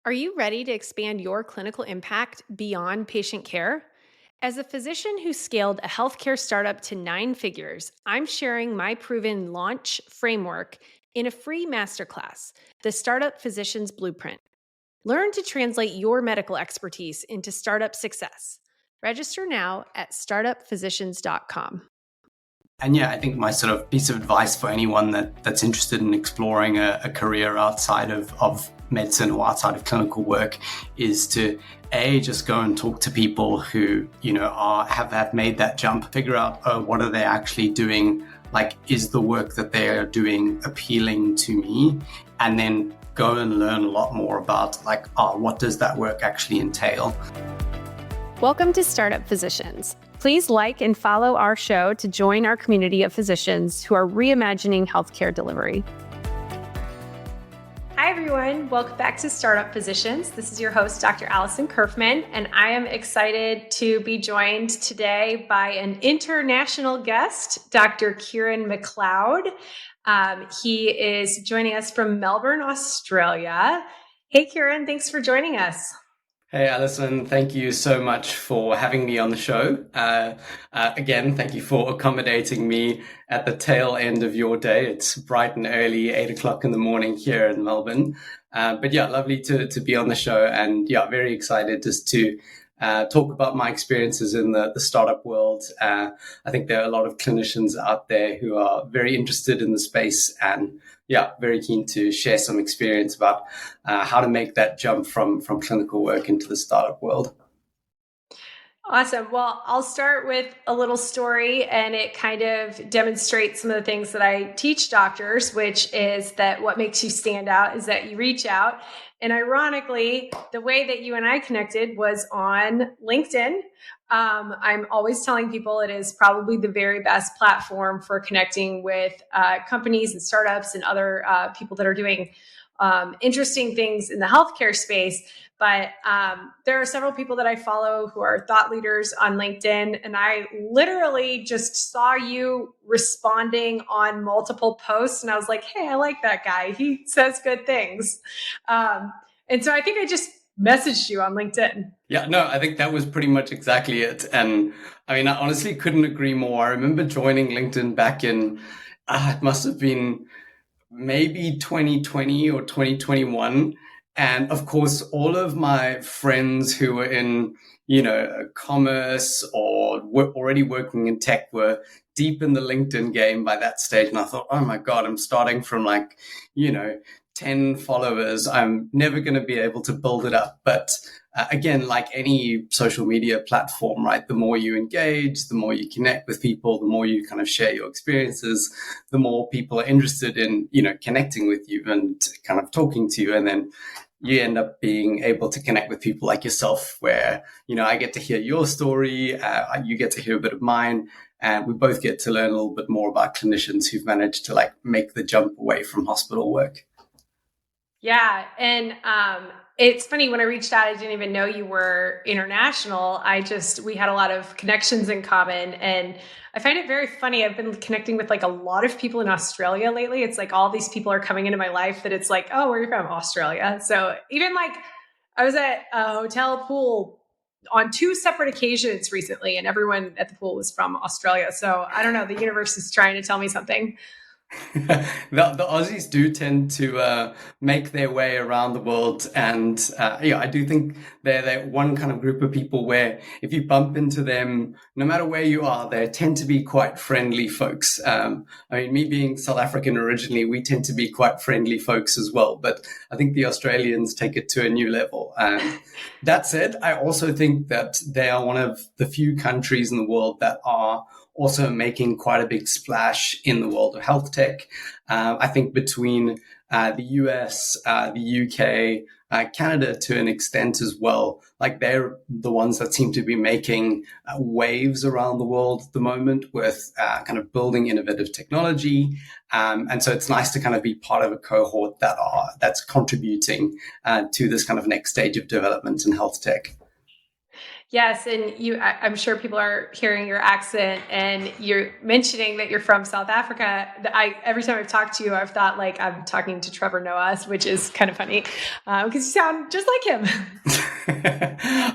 Are you ready to expand your clinical impact beyond patient care? As a physician who scaled a healthcare startup to 9 figures, I'm sharing my proven launch framework in a free masterclass, the Startup Physician's Blueprint. Learn to translate your medical expertise into startup success. Register now at startupphysicians.com. And yeah, I think my sort of piece of advice for anyone that's interested in exploring a career outside of medicine or outside of clinical work is to just go and talk to people who have made that jump, figure out what are they actually doing, like is the work that they're doing appealing to me, and then go and learn a lot more about what does that work actually entail. Welcome to Startup Physicians. Please like and follow our show to join our community of physicians who are reimagining healthcare delivery. Hi, everyone. Welcome back to Startup Physicians. This is your host, Dr. Allison Kerfman, and I am excited to be joined today by an international guest, Dr. Kieran McLeod. He is joining us from Melbourne, Australia. Hey, Kieran, thanks for joining us. Hey, Alison, thank you so much for having me on the show. Again, thank you for accommodating me at the tail end of your day. It's bright and early, 8 o'clock in the morning here in Melbourne. But yeah, lovely to be on the show. And yeah, very excited just to talk about my experiences in the startup world. I think there are a lot of clinicians out there who are very interested in the space, and yeah, very keen to share some experience about how to make that jump from clinical work into the startup world. Awesome. Well, I'll start with a little story, and it kind of demonstrates some of the things that I teach doctors, which is that what makes you stand out is that you reach out. And ironically, the way that you and I connected was on LinkedIn. I'm always telling people it is probably the very best platform for connecting with companies and startups and other people that are doing interesting things in the healthcare space. But there are several people that I follow who are thought leaders on LinkedIn, and I literally just saw you responding on multiple posts, and I was like, hey, I like that guy. He says good things. And so I think I just messaged you on LinkedIn. Yeah, no, I think that was pretty much exactly it. And I mean, I honestly couldn't agree more. I remember joining LinkedIn back in, it must have been maybe 2020 or 2021. And of course, all of my friends who were in, commerce or were already working in tech were deep in the LinkedIn game by that stage. And I thought, oh my God, I'm starting from 10 followers. I'm never going to be able to build it up. But again, like any social media platform, right? The more you engage, the more you connect with people, the more you kind of share your experiences, the more people are interested in, connecting with you and kind of talking to you. And then you end up being able to connect with people like yourself where, I get to hear your story, you get to hear a bit of mine, and we both get to learn a little bit more about clinicians who've managed to make the jump away from hospital work. Yeah. And it's funny, when I reached out, I didn't even know you were international. We had a lot of connections in common. And I find it very funny. I've been connecting with a lot of people in Australia lately. It's like all these people are coming into my life that it's like, oh, where are you from? Australia. So even I was at a hotel pool on 2 separate occasions recently, and everyone at the pool was from Australia. So I don't know, the universe is trying to tell me something. The Aussies do tend to make their way around the world, and I do think they're one kind of group of people where if you bump into them, no matter where you are, they tend to be quite friendly folks. I mean, me being South African originally, we tend to be quite friendly folks as well, but I think the Australians take it to a new level. That said, I also think that they are one of the few countries in the world that are also making quite a big splash in the world of health tech. I think between the US, the UK, Canada to an extent as well, they're the ones that seem to be making waves around the world at the moment with kind of building innovative technology. And so it's nice to kind of be part of a cohort that's contributing to this kind of next stage of development in health tech. Yes, and I'm sure people are hearing your accent, and you're mentioning that you're from South Africa. Every time I've talked to you, I've thought like I'm talking to Trevor Noah, which is kind of funny because you sound just like him.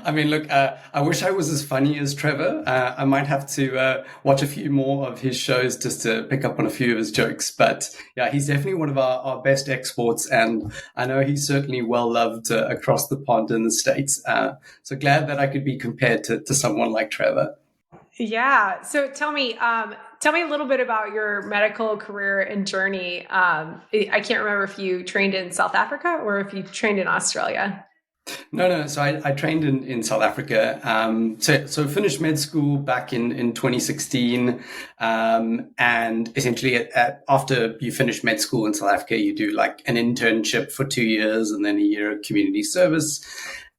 I mean, look, I wish I was as funny as Trevor. I might have to watch a few more of his shows just to pick up on a few of his jokes. But yeah, he's definitely one of our best exports, and I know he's certainly well loved across the pond in the States. So glad that I could be compared to someone like Trevor. Yeah. So tell me a little bit about your medical career and journey. I can't remember if you trained in South Africa or if you trained in Australia. No. So I trained in South Africa. So finished med school back in 2016. And essentially after you finish med school in South Africa, you do like an internship for 2 years and then a year of community service.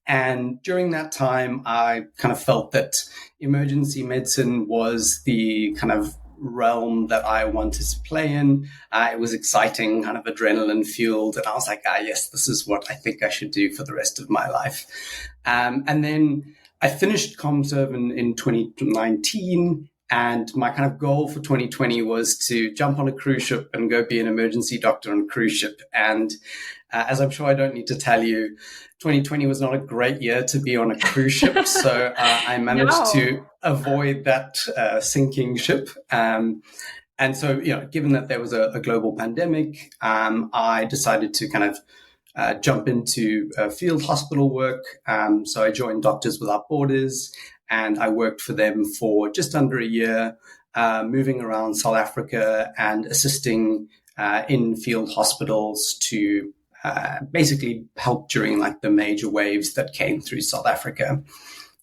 And during that time, I kind of felt that emergency medicine was the kind of realm that I wanted to play in. It was exciting, kind of adrenaline fueled. And I was like, yes, this is what I think I should do for the rest of my life. And then I finished ComServe in 2019. And my kind of goal for 2020 was to jump on a cruise ship and go be an emergency doctor on a cruise ship. And as I'm sure I don't need to tell you, 2020 was not a great year to be on a cruise ship. So I managed to avoid that sinking ship. And so, given that there was a global pandemic, I decided to kind of jump into field hospital work. So I joined Doctors Without Borders, and I worked for them for just under a year, moving around South Africa and assisting in field hospitals to basically help during like the major waves that came through South Africa.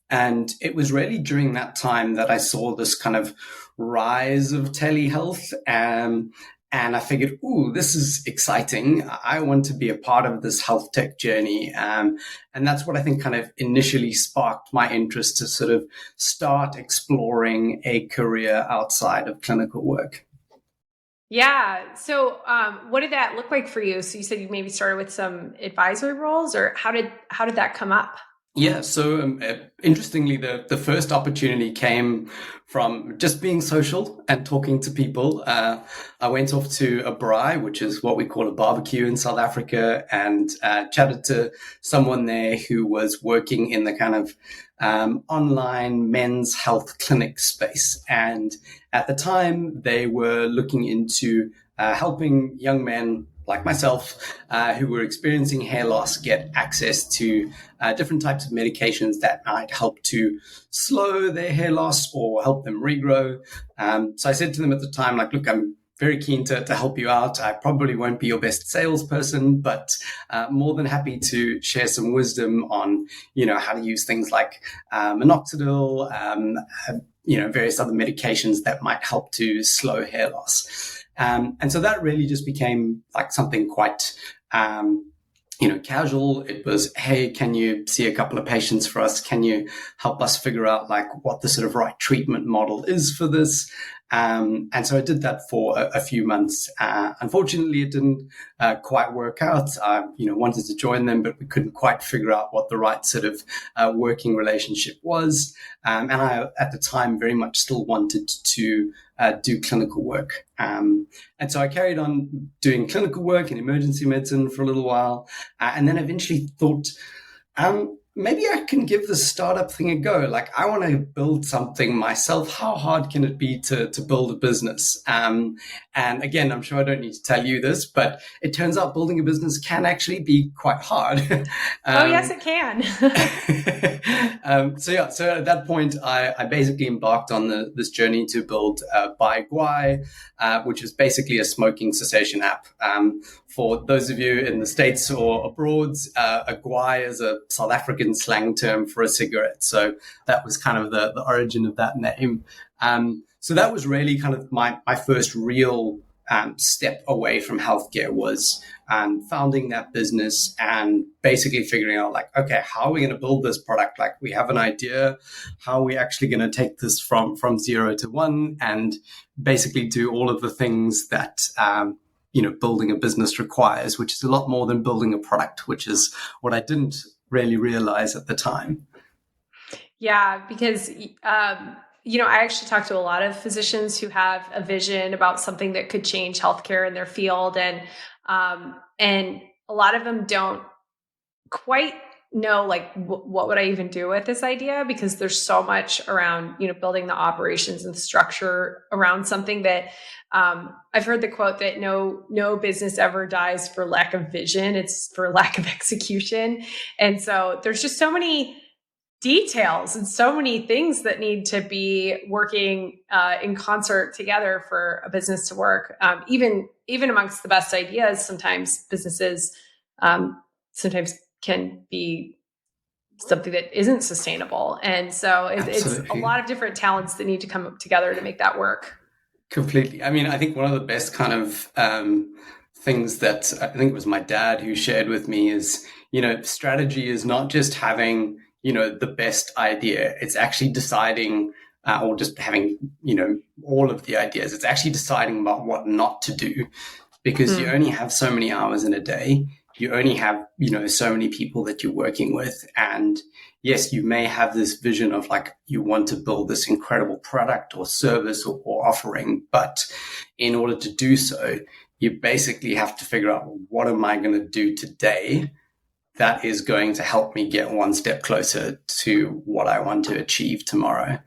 And it was really during that time that I saw this kind of rise of telehealth. And I figured, this is exciting. I want to be a part of this health tech journey. And that's what I think kind of initially sparked my interest to sort of start exploring a career outside of clinical work. Yeah. So, what did that look like for you? So you said you maybe started with some advisory roles, or how did that come up? Yeah, so interestingly, the first opportunity came from just being social and talking to people. I went off to a braai, which is what we call a barbecue in South Africa, and chatted to someone there who was working in the kind of online men's health clinic space. And at the time, they were looking into helping young men like myself, who were experiencing hair loss, get access to different types of medications that might help to slow their hair loss or help them regrow. So I said to them at the time, like, look, I'm very keen to help you out. I probably won't be your best salesperson, but more than happy to share some wisdom on, how to use things like minoxidil, various other medications that might help to slow hair loss. And so that really just became like something quite, casual. It was, hey, can you see a couple of patients for us? Can you help us figure out like what the sort of right treatment model is for this? And so I did that for a few months. Unfortunately, it didn't quite work out. I, wanted to join them, but we couldn't quite figure out what the right sort of working relationship was. And I, at the time, very much still wanted to do clinical work. And so I carried on doing clinical work in emergency medicine for a little while. And then eventually thought, maybe I can give the startup thing a go. Like, I want to build something myself. How hard can it be to build a business? And again, I'm sure I don't need to tell you this, but it turns out building a business can actually be quite hard. Oh, yes, it can. So at that point, I basically embarked on this journey to build Baiguai, which is basically a smoking cessation app. For those of you in the States or abroad, a guai is a South African slang term for a cigarette. So that was kind of the origin of that name. So that was really kind of my first real step away from healthcare, was founding that business and basically figuring out like, okay, how are we going to build this product? Like, we have an idea. How are we actually going to take this from 0 to 1 and basically do all of the things that building a business requires, which is a lot more than building a product, which is what I didn't really realize at the time. Yeah, because I actually talk to a lot of physicians who have a vision about something that could change healthcare in their field, and a lot of them don't quite know like what would I even do with this idea, because there's so much around building the operations and structure around something that I've heard the quote that no business ever dies for lack of vision, it's for lack of execution. And so there's just so many details and so many things that need to be working in concert together for a business to work. Even amongst the best ideas, sometimes businesses sometimes can be something that isn't sustainable, and so it's a Absolutely. lot of different talents that need to come together to make that work. Completely. I mean, I think one of the best kind of things that I think it was my dad who shared with me is, strategy is not just having, the best idea. It's actually deciding, or just having, all of the ideas. It's actually deciding about what not to do, because you only have so many hours in a day. You only have, so many people that you're working with. And yes, you may have this vision of like, you want to build this incredible product or service or offering, but in order to do so, you basically have to figure out, what am I going to do today that is going to help me get one step closer to what I want to achieve tomorrow.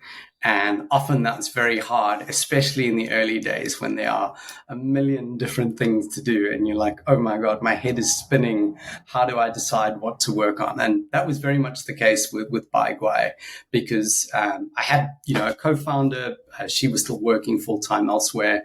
And often that's very hard, especially in the early days when there are a million different things to do. And you're like, oh my God, my head is spinning. How do I decide what to work on? And that was very much the case with Baiguai, because I had, a co-founder. She was still working full-time elsewhere.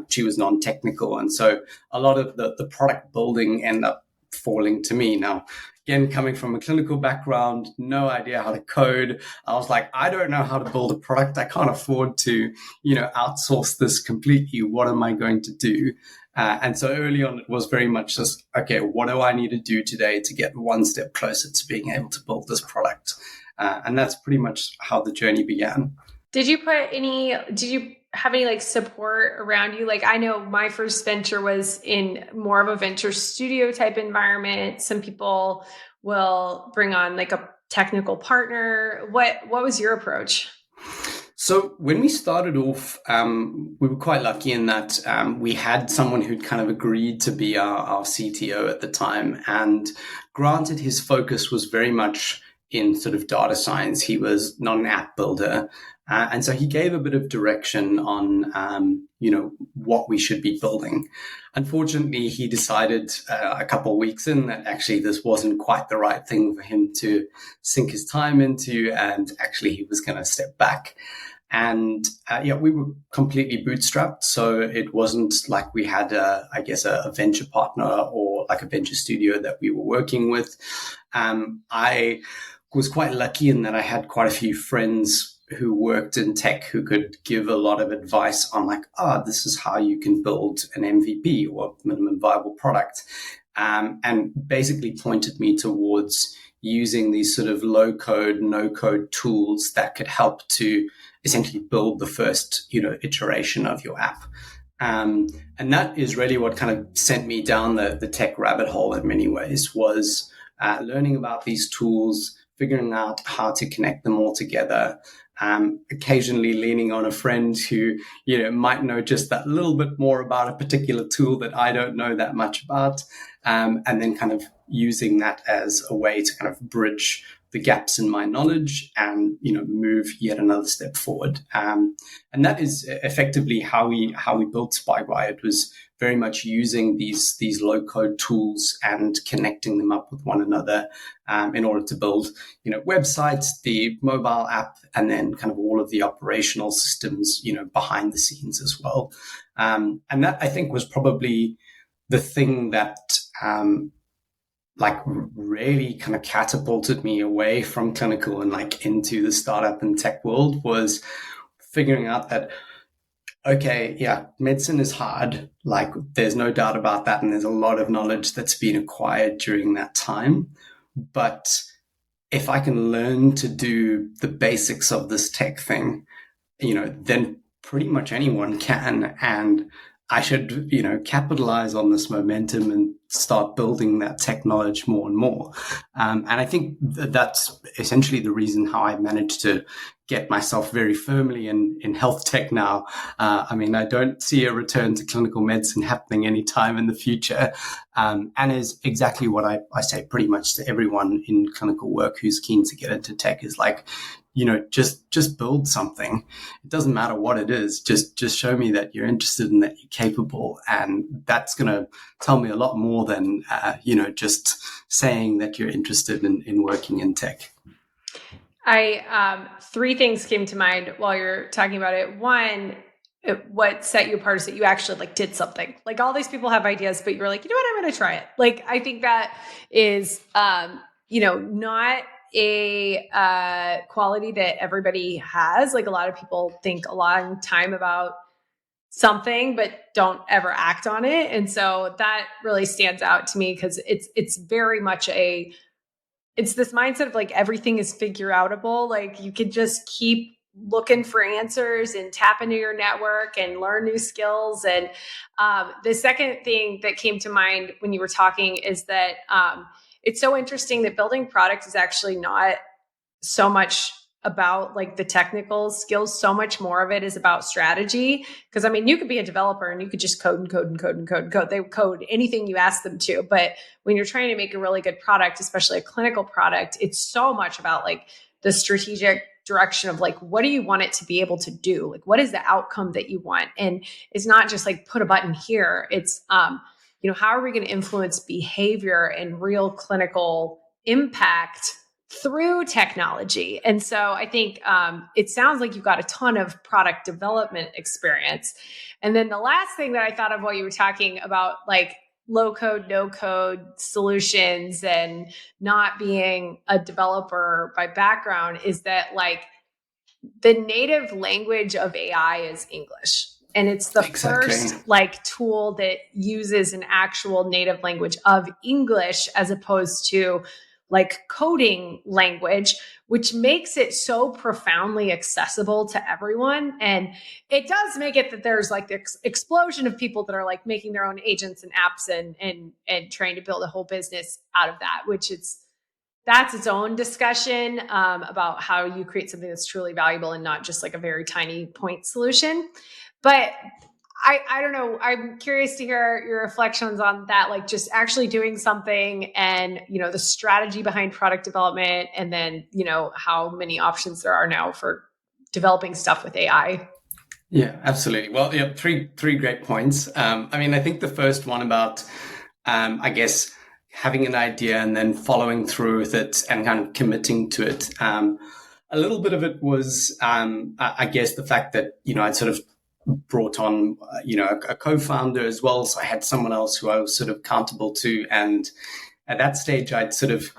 She was non-technical. And so a lot of the product building ended up falling to me. Now, again, coming from a clinical background, no idea how to code. I was like, I don't know how to build a product. I can't afford to, outsource this completely. What am I going to do? And so early on, it was very much just, okay, what do I need to do today to get one step closer to being able to build this product? And that's pretty much how the journey began. Did you have any like support around you? Like, I know my first venture was in more of a venture studio type environment. Some people will bring on like a technical partner. What was your approach? So when we started off, we were quite lucky in that we had someone who'd kind of agreed to be our CTO at the time. And granted, his focus was very much in sort of data science. He was not an app builder. And so he gave a bit of direction on, what we should be building. Unfortunately, he decided a couple of weeks in that actually this wasn't quite the right thing for him to sink his time into. And actually, he was going to step back. And we were completely bootstrapped. So it wasn't like we had, a venture partner or like a venture studio that we were working with. I was quite lucky in that I had quite a few friends who worked in tech who could give a lot of advice on like, this is how you can build an MVP or minimum viable product. And basically pointed me towards using these sort of low code, no code tools that could help to essentially build the first, iteration of your app. And that is really what kind of sent me down the tech rabbit hole in many ways, was learning about these tools, figuring out how to connect them all together, occasionally leaning on a friend who, might know just that little bit more about a particular tool that I don't know that much about, and then kind of using that as a way to kind of bridge the gaps in my knowledge and, move yet another step forward. And that is effectively how we built Baiguai. It was very much using these low code tools and connecting them up with one another in order to build, websites, the mobile app, and then kind of all of the operational systems, behind the scenes as well. And that, I think, was probably the thing that really kind of catapulted me away from clinical and like into the startup and tech world, was figuring out that, okay, yeah, medicine is hard. Like, there's no doubt about that. And there's a lot of knowledge that's been acquired during that time. But if I can learn to do the basics of this tech thing, then pretty much anyone can. And I should, capitalize on this momentum and start building that tech knowledge more and more. And I think that's essentially the reason how I managed to get myself very firmly in health tech now. I mean, I don't see a return to clinical medicine happening anytime in the future. And is exactly what I say pretty much to everyone in clinical work who's keen to get into tech is like, just build something. It doesn't matter what it is. Just show me that you're interested and that you're capable. And that's going to tell me a lot more than, just saying that you're interested in working in tech. Three things came to mind while you're talking about it. One, what set you apart is that you actually like did something. Like all these people have ideas, but you're like, you know what, I'm going to try it. Like, I think that is, not a quality that everybody has. Like a lot of people think a long time about something, but don't ever act on it. And so that really stands out to me because it's very much it's this mindset of like everything is figure outable. Like you could just keep looking for answers and tap into your network and learn new skills. And the second thing that came to mind when you were talking is that it's so interesting that building product is actually not so much about like the technical skills. So much more of it is about strategy. Because I mean, you could be a developer and you could just code and code and code and code and code. They code anything you ask them to. But when you're trying to make a really good product, especially a clinical product, it's so much about like the strategic direction of like, what do you want it to be able to do? Like, what is the outcome that you want? And it's not just like put a button here. It's, how are we going to influence behavior and real clinical impact through technology? And so I think it sounds like you've got a ton of product development experience. And then the last thing that I thought of while you were talking about like low code, no code solutions and not being a developer by background is that like the native language of AI is English. And it's the first like tool that uses an actual native language of English as opposed to like coding language, which makes it so profoundly accessible to everyone. And it does make it that there's like this explosion of people that are like making their own agents and apps and trying to build a whole business out of that, that's its own discussion about how you create something that's truly valuable and not just like a very tiny point solution. But I don't know. I'm curious to hear your reflections on that, like just actually doing something and, the strategy behind product development and then, how many options there are now for developing stuff with AI. Yeah, absolutely. Well, yeah, three great points. I think the first one about, I guess, having an idea and then following through with it and kind of committing to it. A little bit of it was, I guess, the fact that, I'd sort of brought on, a co-founder as well. So I had someone else who I was sort of accountable to. And at that stage, I'd sort of,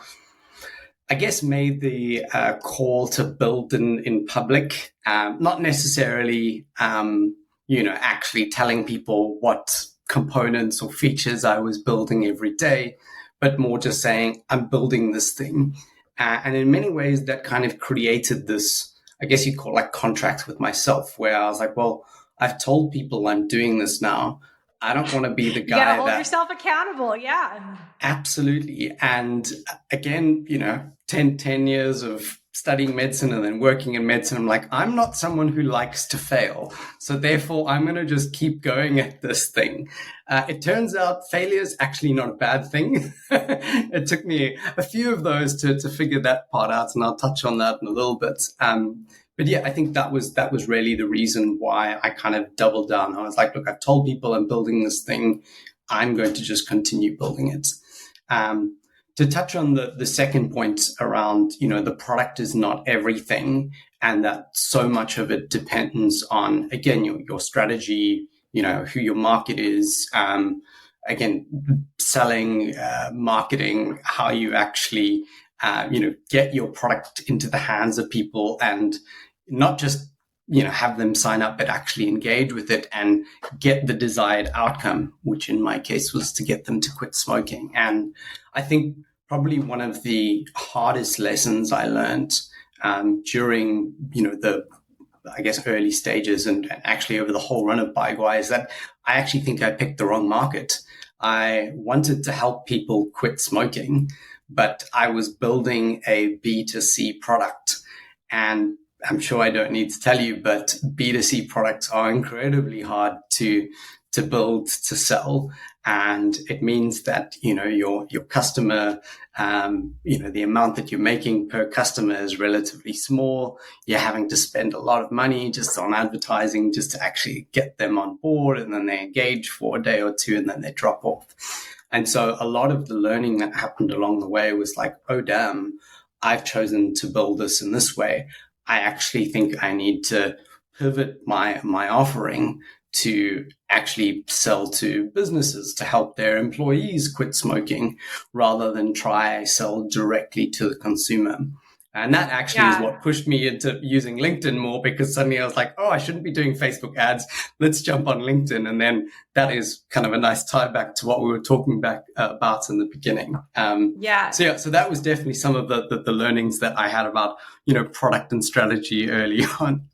I guess, made the call to build in public, not necessarily, actually telling people what components or features I was building every day, but more just saying, I'm building this thing. And in many ways, that kind of created this, I guess you'd call like contract with myself, where I was like, well, I've told people I'm doing this now. I don't want to be the guy you gotta hold yourself accountable. Yeah. Absolutely. And again, 10 years of studying medicine and then working in medicine, I'm like, I'm not someone who likes to fail. So therefore, I'm going to just keep going at this thing. It turns out failure is actually not a bad thing. It took me a few of those to figure that part out, and I'll touch on that in a little bit. But yeah, I think that was really the reason why I kind of doubled down. I was like, look, I've told people I'm building this thing. I'm going to just continue building it. To touch on the second point around, the product is not everything, and that so much of it depends on, again, your strategy, who your market is, again, selling, marketing, how you actually, get your product into the hands of people and not just, have them sign up, but actually engage with it and get the desired outcome, which in my case was to get them to quit smoking. And I think probably one of the hardest lessons I learned during, the, I guess, early stages and actually over the whole run of Baiguai is that I actually think I picked the wrong market. I wanted to help people quit smoking, but I was building a B2C product. And I'm sure I don't need to tell you, but B2C products are incredibly hard to build, to sell. And it means that, your customer, the amount that you're making per customer is relatively small. You're having to spend a lot of money just on advertising just to actually get them on board. And then they engage for a day or two and then they drop off. And so a lot of the learning that happened along the way was like, oh, damn, I've chosen to build this in this way. I actually think I need to pivot my offering to actually sell to businesses to help their employees quit smoking rather than try sell directly to the consumer. And that actually is what pushed me into using LinkedIn more, because suddenly I was like, oh, I shouldn't be doing Facebook ads. Let's jump on LinkedIn. And then that is kind of a nice tie back to what we were talking about in the beginning. So that was definitely some of the learnings that I had about, product and strategy early on.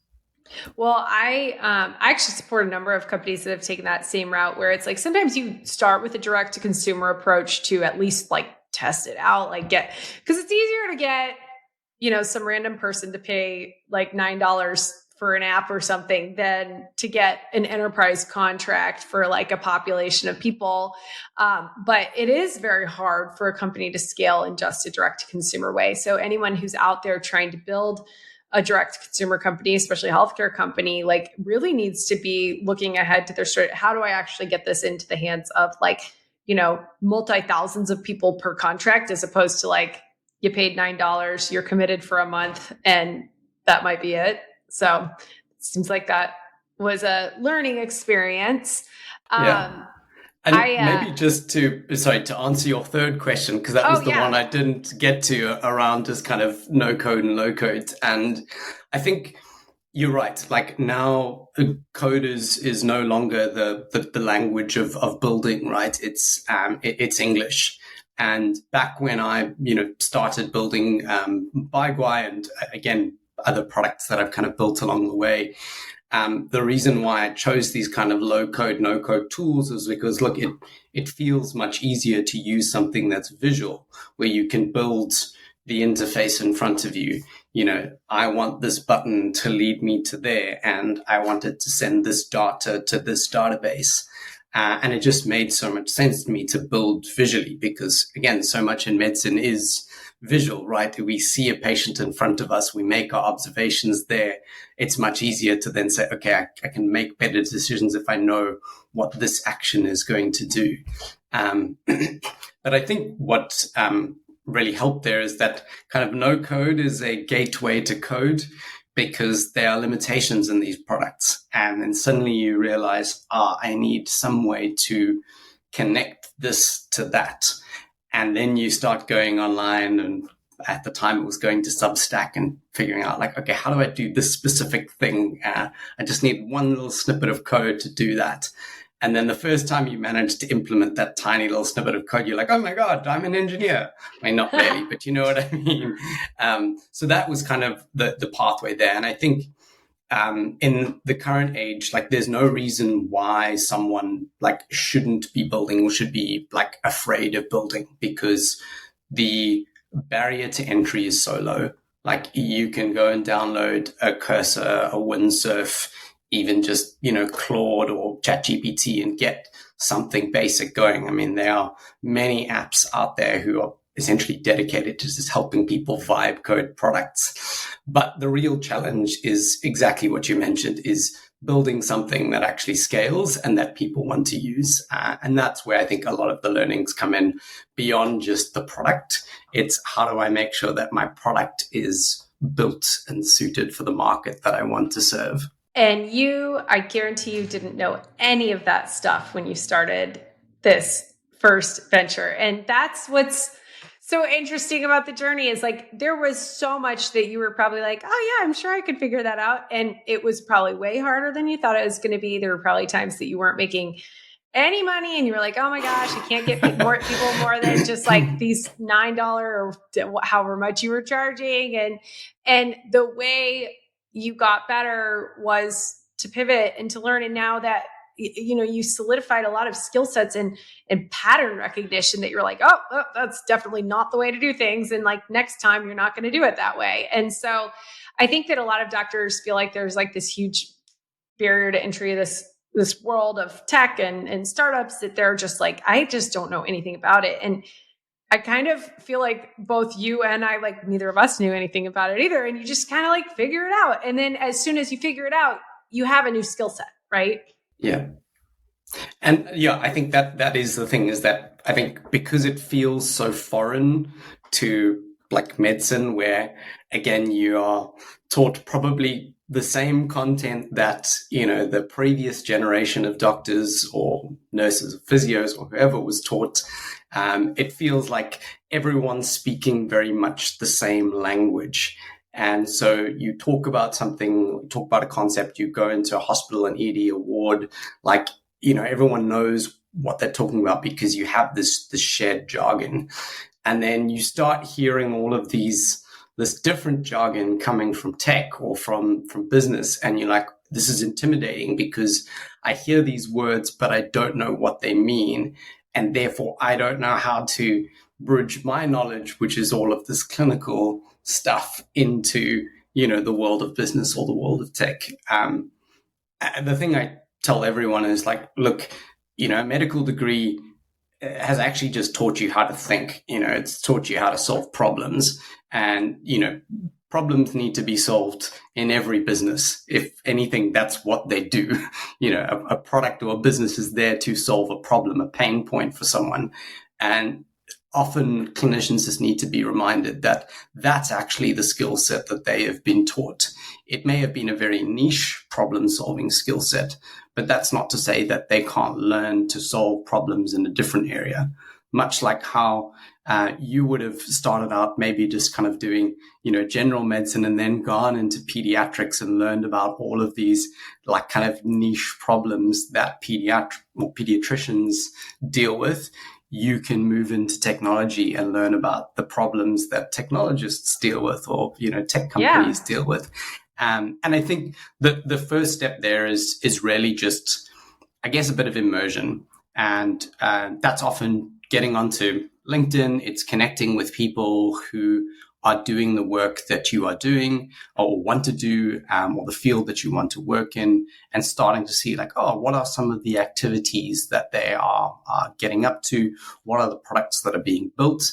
Well, I actually support a number of companies that have taken that same route, where it's like sometimes you start with a direct to consumer approach to at least like test it out, because it's easier to get, some random person to pay like $9 for an app or something than to get an enterprise contract for like a population of people. But it is very hard for a company to scale in just a direct to consumer way. So anyone who's out there trying to build a direct consumer company, especially a healthcare company, like really needs to be looking ahead to their story. How do I actually get this into the hands of multi-thousands of people per contract, as opposed to like you paid $9, you're committed for a month, and that might be it. So it seems like that was a learning experience. Yeah. And maybe just to answer your third question, because that was the one I didn't get to around just kind of no code and low code. And I think you're right. Like now code is no longer the language of building, right? It's English. And back when I, started building Baiguai and again, other products that I've kind of built along the way, the reason why I chose these kind of low code, no code tools is because, look, it feels much easier to use something that's visual, where you can build the interface in front of you. I want this button to lead me to there, and I want it to send this data to this database. And it just made so much sense to me to build visually, because again, so much in medicine is visual, right? We see a patient in front of us, we make our observations there. It's much easier to then say, okay, I can make better decisions if I know what this action is going to do. But I think what really helped there is that kind of no code is a gateway to code, because there are limitations in these products. And then suddenly you realize, I need some way to connect this to that. And then you start going online, and at the time it was going to Substack and figuring out like, okay, how do I do this specific thing? I just need one little snippet of code to do that. And then the first time you manage to implement that tiny little snippet of code, you're like, oh my God, I'm an engineer. I mean, not really, but you know what I mean? So that was kind of the pathway there. And I think in the current age, like there's no reason why someone like shouldn't be building or should be like afraid of building, because the barrier to entry is so low. Like you can go and download a Cursor, a Windsurf, even just, Claude or ChatGPT and get something basic going. I mean, there are many apps out there who are essentially dedicated to just helping people vibe code products. But the real challenge is exactly what you mentioned, is building something that actually scales and that people want to use. And that's where I think a lot of the learnings come in beyond just the product. It's how do I make sure that my product is built and suited for the market that I want to serve. And I guarantee you didn't know any of that stuff when you started this first venture. And that's what's so interesting about the journey, is like there was so much that you were probably like, oh yeah, I'm sure I could figure that out. And it was probably way harder than you thought it was going to be. There were probably times that you weren't making any money and you were like, oh my gosh, you can't get more people more than just like these $9 or however much you were charging. And the way you got better was to pivot and to learn. And now that you solidified a lot of skill sets and pattern recognition that you're like, oh, that's definitely not the way to do things. And like next time you're not going to do it that way. And so I think that a lot of doctors feel like there's like this huge barrier to entry, this world of tech and startups, that they're just like, I just don't know anything about it. And I kind of feel like both you and I, like neither of us knew anything about it either. And you just kind of like figure it out. And then as soon as you figure it out, you have a new skill set, right? Yeah. And yeah, I think that is the thing, is that I think because it feels so foreign to like medicine, where again, you are taught probably the same content that, the previous generation of doctors or nurses, or physios, or whoever was taught. It feels like everyone's speaking very much the same language. And so you talk about a concept, you go into a hospital, an ED, a ward, like, everyone knows what they're talking about because you have this shared jargon. And then you start hearing all of this different jargon coming from tech or from business. And you're like, this is intimidating because I hear these words, but I don't know what they mean. And therefore, I don't know how to bridge my knowledge, which is all of this clinical stuff, into, the world of business or the world of tech. And the thing I tell everyone is like, look, a medical degree has actually just taught you how to think. It's taught you how to solve problems. And, problems need to be solved in every business. If anything, that's what they do. A product or a business is there to solve a problem, a pain point for someone. And often clinicians just need to be reminded that that's actually the skill set that they have been taught. It may have been a very niche problem-solving skill set, but that's not to say that they can't learn to solve problems in a different area. Much like how you would have started out maybe just kind of doing, general medicine, and then gone into pediatrics and learned about all of these like kind of niche problems that pediatricians deal with. You can move into technology and learn about the problems that technologists deal with, or, tech companies deal with. And I think that the first step there is really just, I guess, a bit of immersion. And that's often getting onto LinkedIn. It's connecting with people who are doing the work that you are doing or want to do, or the field that you want to work in, and starting to see like, oh, what are some of the activities that they are getting up to? What are the products that are being built?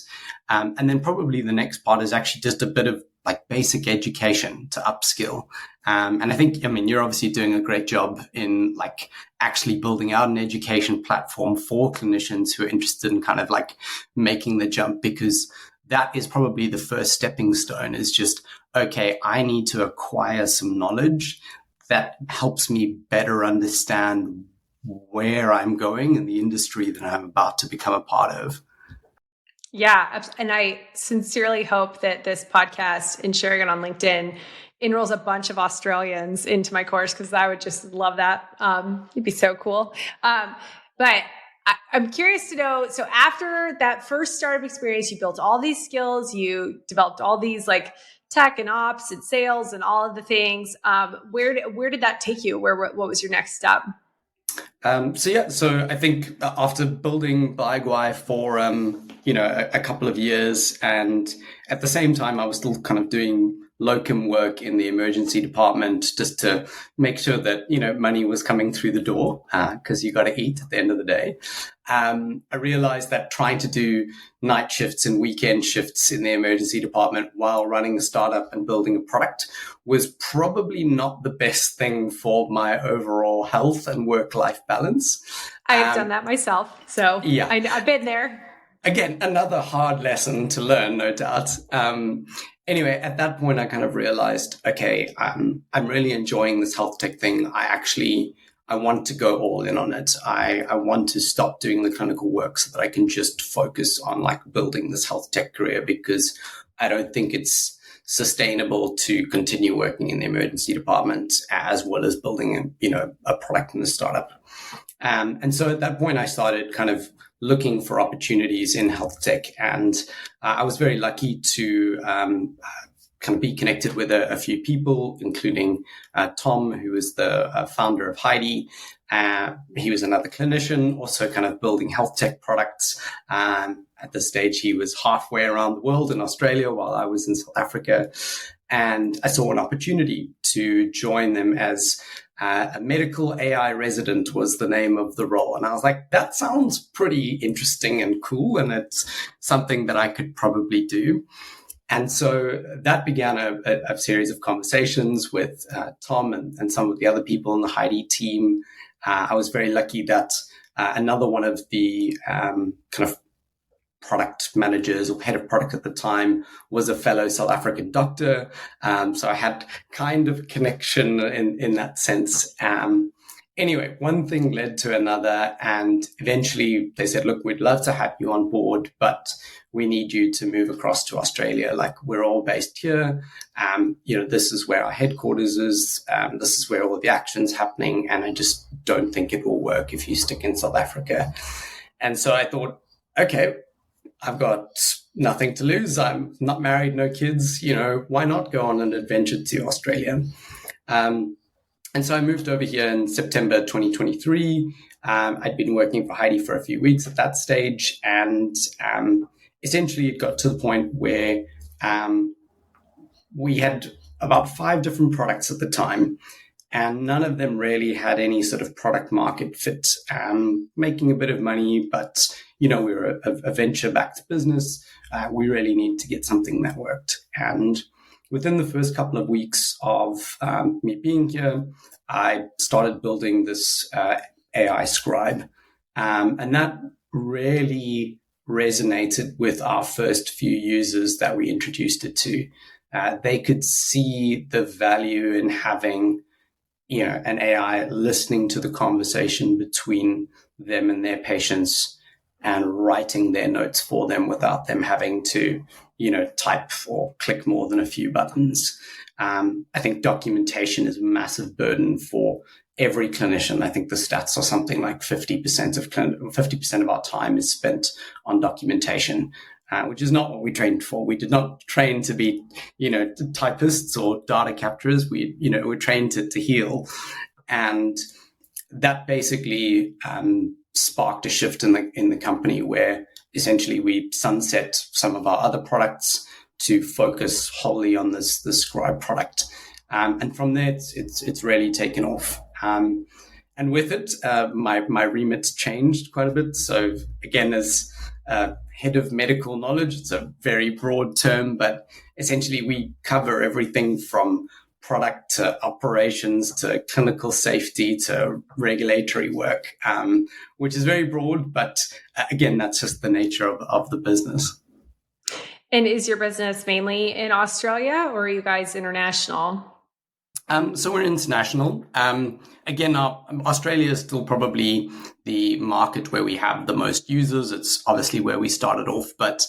And then probably the next part is actually just a bit of like basic education to upskill. And I think, you're obviously doing a great job in like actually building out an education platform for clinicians who are interested in kind of like making the jump, because that is probably the first stepping stone, is just, okay, I need to acquire some knowledge that helps me better understand where I'm going in the industry that I'm about to become a part of. Yeah. And I sincerely hope that this podcast and sharing it on LinkedIn enrolls a bunch of Australians into my course, because I would just love that. It'd be so cool. But I'm curious to know, so after that first startup experience, you built all these skills, you developed all these like tech and ops and sales and all of the things. Where did that take you? What was your next step? So I think after building Baiguai for, a couple of years, and at the same time, I was still kind of doing locum work in the emergency department just to make sure that, money was coming through the door, because you got to eat at the end of the day. I realized that trying to do night shifts and weekend shifts in the emergency department while running a startup and building a product was probably not the best thing for my overall health and work-life balance. I have done that myself. So yeah, I've been there. Again, another hard lesson to learn, no doubt. Anyway, at that point, I kind of realized, okay, I'm really enjoying this health tech thing. I want to go all in on it. I want to stop doing the clinical work so that I can just focus on like building this health tech career, because I don't think it's sustainable to continue working in the emergency department as well as building a product in the startup. And so at that point, I started kind of looking for opportunities in health tech. And I was very lucky to kind of be connected with a few people, including Tom, who is the founder of Heidi, He was another clinician, also kind of building health tech products. At this stage, he was halfway around the world in Australia while I was in South Africa. And I saw an opportunity to join them as a medical AI resident was the name of the role. And I was like, that sounds pretty interesting and cool. And it's something that I could probably do. And so that began a series of conversations with Tom and some of the other people in the Heidi team. I was very lucky that another one of the kind of product managers or head of product at the time was a fellow South African doctor. So I had kind of a connection in that sense. Anyway, one thing led to another, and eventually they said, look, we'd love to have you on board, but we need you to move across to Australia. Like, we're all based here. This is where our headquarters is. This is where all the action's happening. And I just don't think it will work if you stick in South Africa. And so I thought, okay, I've got nothing to lose. I'm not married, no kids. Why not go on an adventure to Australia? And so I moved over here in September 2023. I'd been working for Heidi for a few weeks at that stage. And essentially it got to the point where we had about 5 different products at the time. And none of them really had any sort of product market fit, making a bit of money. But, we were a venture-backed business. We really needed to get something that worked. And within the first couple of weeks of me being here, I started building this AI scribe. And that really resonated with our first few users that we introduced it to. They could see the value in having an AI listening to the conversation between them and their patients and writing their notes for them without them having to, type or click more than a few buttons. I think documentation is a massive burden for every clinician. I think the stats are something like 50% of our time is spent on documentation. Which is not what we trained for. We did not train to be, typists or data capturers. We're trained to heal. And that basically sparked a shift in the company where essentially we sunset some of our other products to focus wholly on this Scribe product. And from there, it's really taken off. And with it, my remit's changed quite a bit. So again, as head of medical knowledge, it's a very broad term, but essentially we cover everything from product to operations to clinical safety to regulatory work, which is very broad. But again, that's just the nature of the business. And is your business mainly in Australia, or are you guys international? So we're international. Again, Australia is still probably the market where we have the most users. It's obviously where we started off, but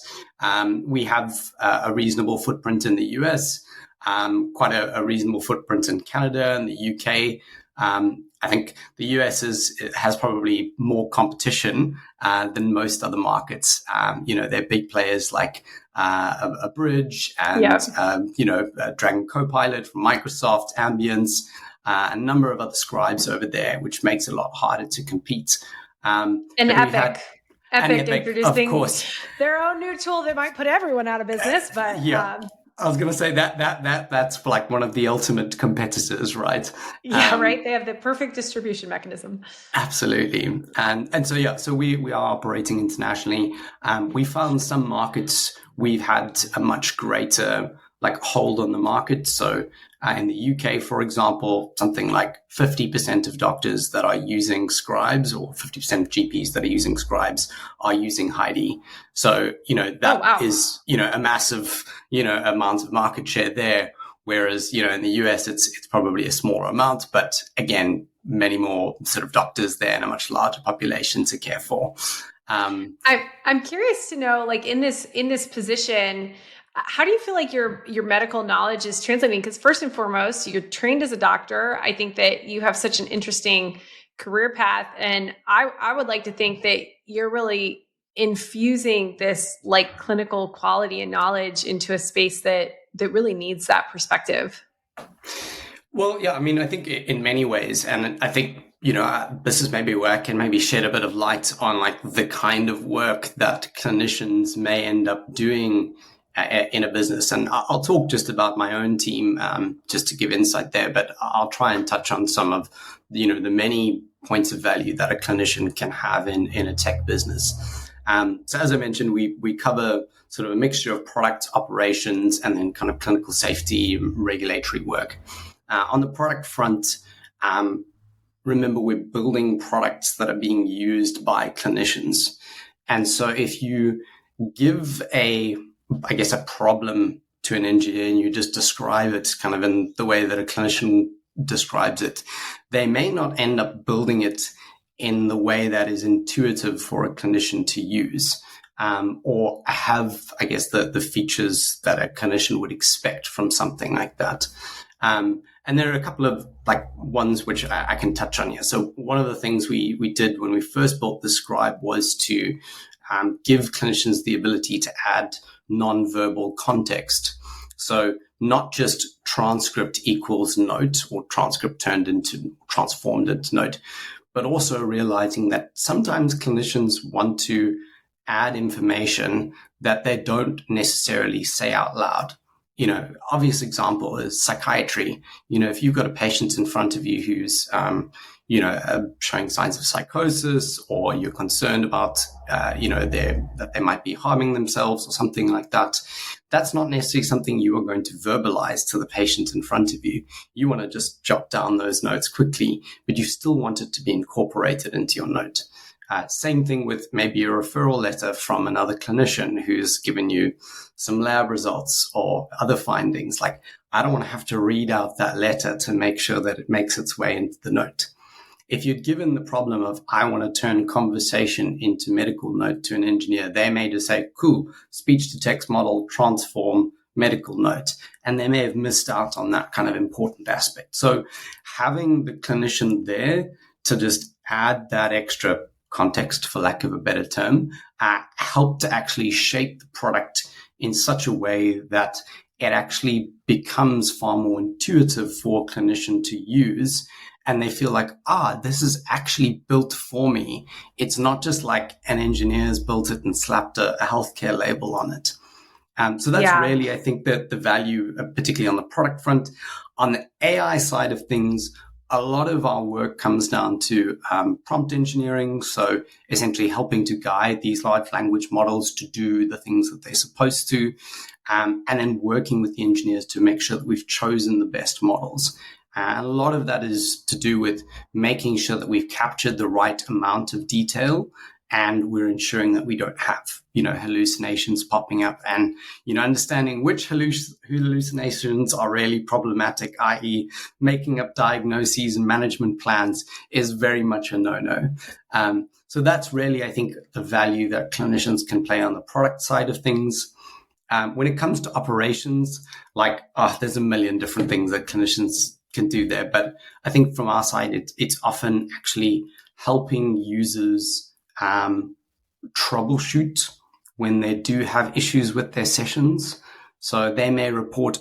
we have a reasonable footprint in the US, quite a reasonable footprint in Canada and the UK. I think the US has probably more competition than most other markets. They're big players like a Bridge and Dragon Copilot from Microsoft, Ambience, a number of other scribes over there, which makes it a lot harder to compete. And Epic. Epic introducing of course, their own new tool that might put everyone out of business, but I was going to say that's like one of the ultimate competitors, right? Right. They have the perfect distribution mechanism. Absolutely. So we are operating internationally. We found some markets we've had a much greater hold on the market. So in the UK, for example, something like 50% of doctors that are using scribes or 50% of GPs that are using scribes are using Heidi. So, that is, a massive, amount of market share there. Whereas, in the US, it's probably a smaller amount, but again, many more sort of doctors there and a much larger population to care for. I'm curious to know, in this position, how do you feel like your medical knowledge is translating? Because first and foremost, you're trained as a doctor. I think that you have such an interesting career path, and I would like to think that you're really infusing this clinical quality and knowledge into a space that really needs that perspective. Well, yeah, I mean, I think in many ways, and I think this is maybe where I can maybe shed a bit of light on like the kind of work that clinicians may end up doing in a business. And I'll talk just about my own team, just to give insight there, but I'll try and touch on some of, the many points of value that a clinician can have in a tech business. So as I mentioned, we cover sort of a mixture of product operations and then kind of clinical safety, regulatory work. On the product front, remember, we're building products that are being used by clinicians. And so if you give a problem to an engineer and you just describe it kind of in the way that a clinician describes it, they may not end up building it in the way that is intuitive for a clinician to use, or have, the features that a clinician would expect from something like that. And there are a couple of like ones which I can touch on here. So one of the things we did when we first built the scribe was to give clinicians the ability to add non-verbal context. So not just transcript equals note or transcript transformed into note, but also realizing that sometimes clinicians want to add information that they don't necessarily say out loud. Obvious example is psychiatry. If you've got a patient in front of you who's, showing signs of psychosis, or you're concerned about, that they might be harming themselves or something like that, that's not necessarily something you are going to verbalize to the patient in front of you. You want to just jot down those notes quickly, but you still want it to be incorporated into your note. Same thing with maybe a referral letter from another clinician who's given you some lab results or other findings. Like, I don't want to have to read out that letter to make sure that it makes its way into the note. If you're given the problem of, I want to turn conversation into medical note to an engineer, they may just say, cool, speech to text model, transform medical note. And they may have missed out on that kind of important aspect. So having the clinician there to just add that extra context, for lack of a better term, help to actually shape the product in such a way that it actually becomes far more intuitive for a clinician to use. And they feel like, this is actually built for me. It's not just like an engineer's built it and slapped a healthcare label on it. So that's really, I think, that the value, particularly on the product front. On the AI side of things, a lot of our work comes down to prompt engineering. So essentially helping to guide these large language models to do the things that they're supposed to. And then working with the engineers to make sure that we've chosen the best models. And a lot of that is to do with making sure that we've captured the right amount of detail, and we're ensuring that we don't have, hallucinations popping up, and, understanding which hallucinations are really problematic, i.e. making up diagnoses and management plans is very much a no-no. So that's really, I think, the value that clinicians can play on the product side of things. When it comes to operations, there's a million different things that clinicians can do there. But I think from our side, it's often actually helping users troubleshoot when they do have issues with their sessions. So they may report,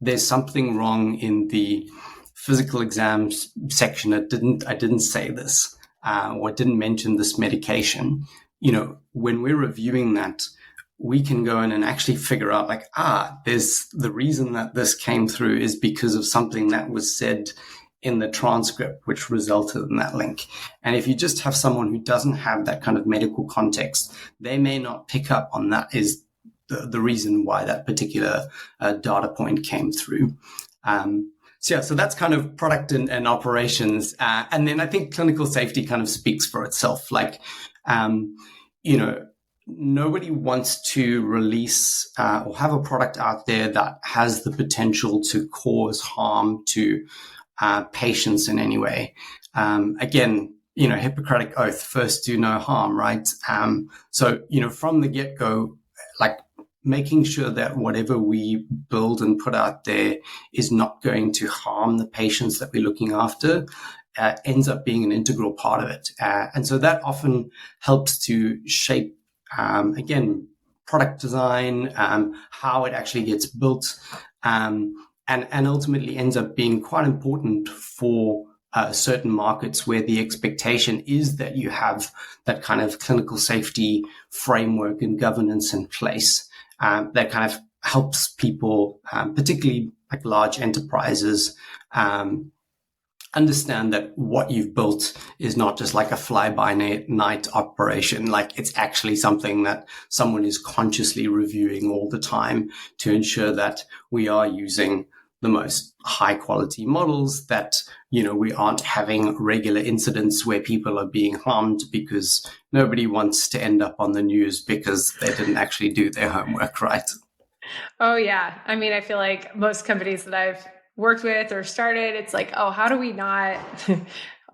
there's something wrong in the physical exams section. I didn't say this, or didn't mention this medication. When we're reviewing that, we can go in and actually figure out there's the reason that this came through is because of something that was said in the transcript, which resulted in that link. And if you just have someone who doesn't have that kind of medical context, they may not pick up on that is the reason why that particular data point came through. So that's kind of product and operations. And then I think clinical safety kind of speaks for itself. Nobody wants to release or have a product out there that has the potential to cause harm to patients in any way. Again, Hippocratic oath, first do no harm, right? So, from the get-go, making sure that whatever we build and put out there is not going to harm the patients that we're looking after ends up being an integral part of it. And so that often helps to shape again, product design, how it actually gets built, and ultimately ends up being quite important for certain markets where the expectation is that you have that kind of clinical safety framework and governance in place, that kind of helps people, particularly like large enterprises, understand that what you've built is not just like a fly-by-night operation. Like it's actually something that someone is consciously reviewing all the time to ensure that we are using the most high quality models, that, we aren't having regular incidents where people are being harmed because nobody wants to end up on the news because they didn't actually do their homework right. Oh, yeah. I mean, I feel like most companies that I've worked with or started, it's like, oh, how do we not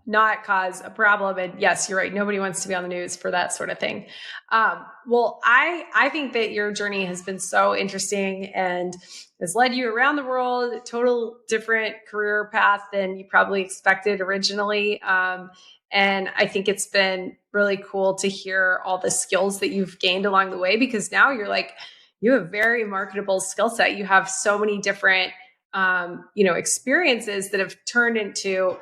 not cause a problem? And yes, you're right. Nobody wants to be on the news for that sort of thing. Well, I think that your journey has been so interesting and has led you around the world, total different career path than you probably expected originally. And I think it's been really cool to hear all the skills that you've gained along the way, because now you're like, you have a very marketable skill set. You have so many different, experiences that have turned into,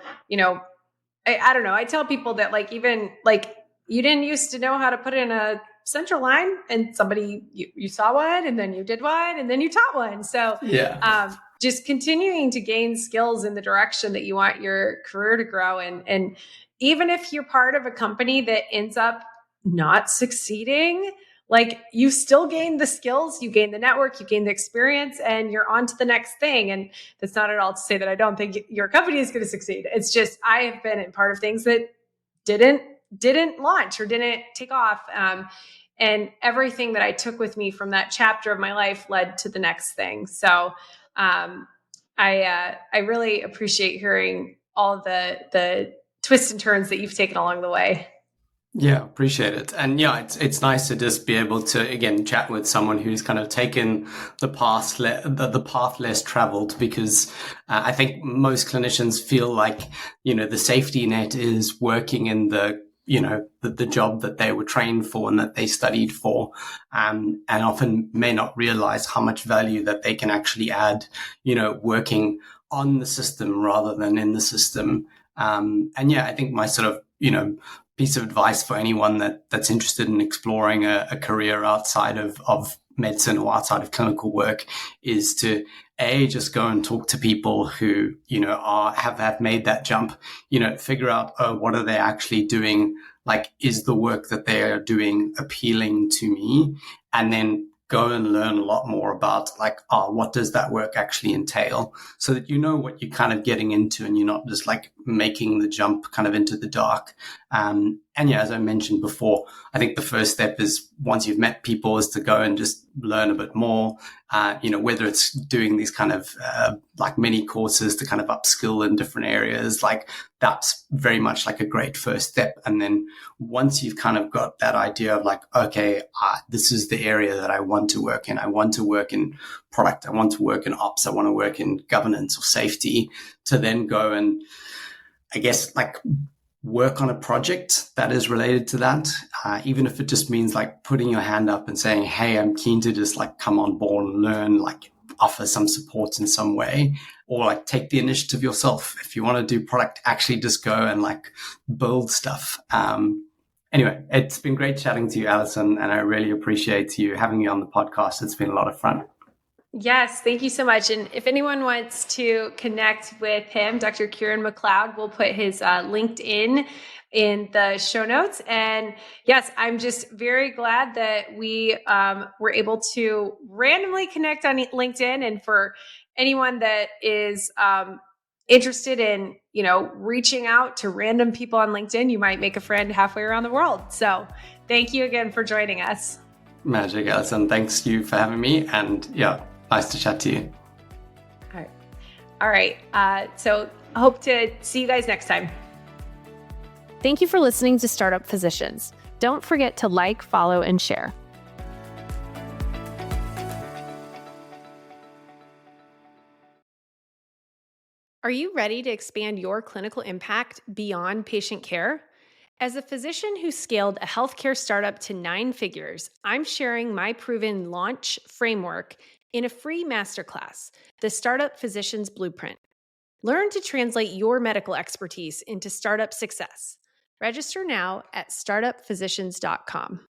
I don't know. I tell people that like, even like you didn't used to know how to put in a central line, and somebody, you saw one and then you did one and then you taught one. So Yeah. just continuing to gain skills in the direction that you want your career to grow. And even if you're part of a company that ends up not succeeding, like you still gain the skills, you gain the network, you gain the experience, and you're on to the next thing. And that's not at all to say that I don't think your company is going to succeed. It's just, I have been in part of things that didn't launch or didn't take off. And everything that I took with me from that chapter of my life led to the next thing. So I really appreciate hearing all the twists and turns that you've taken along the way. Yeah, appreciate it. And yeah, it's nice to just be able to again chat with someone who's kind of taken the path less traveled, because I think most clinicians feel like, the safety net is working in the job that they were trained for and that they studied for, and often may not realize how much value that they can actually add, working on the system rather than in the system. And yeah, I think my sort of, piece of advice for anyone that's interested in exploring a career outside of medicine or outside of clinical work is to just go and talk to people who have made that jump, figure out, what are they actually doing, like is the work that they are doing appealing to me, and then go and learn a lot more about like, what does that work actually entail, so that you know what you're kind of getting into and you're not just like making the jump kind of into the dark. And yeah, as I mentioned before, I think the first step is, once you've met people, is to go and just learn a bit more, whether it's doing these kind of like mini courses to kind of upskill in different areas, like that's very much like a great first step. And then once you've kind of got that idea of like, okay, this is the area that I want to work in. I want to work in product. I want to work in ops. I want to work in governance or safety, to then go and, I guess, like work on a project that is related to that, even if it just means like putting your hand up and saying, hey, I'm keen to just like come on board and learn, like offer some support in some way, or like take the initiative yourself. If you want to do product, actually just go and like build stuff. Anyway, it's been great chatting to you, Alison, and I really appreciate you having me on the podcast. It's been a lot of fun. Yes, thank you so much. And if anyone wants to connect with him, Dr. Kieran McLeod, we'll put his LinkedIn in the show notes. And yes, I'm just very glad that we were able to randomly connect on LinkedIn. And for anyone that is interested in, reaching out to random people on LinkedIn, you might make a friend halfway around the world. So thank you again for joining us. Magic, Alison. Thanks you for having me. And yeah, nice to chat to you. All right. So I hope to see you guys next time. Thank you for listening to Startup Physicians. Don't forget to like, follow, and share. Are you ready to expand your clinical impact beyond patient care? As a physician who scaled a healthcare startup to 9 figures, I'm sharing my proven launch framework in a free masterclass, the Startup Physicians Blueprint. Learn to translate your medical expertise into startup success. Register now at startupphysicians.com.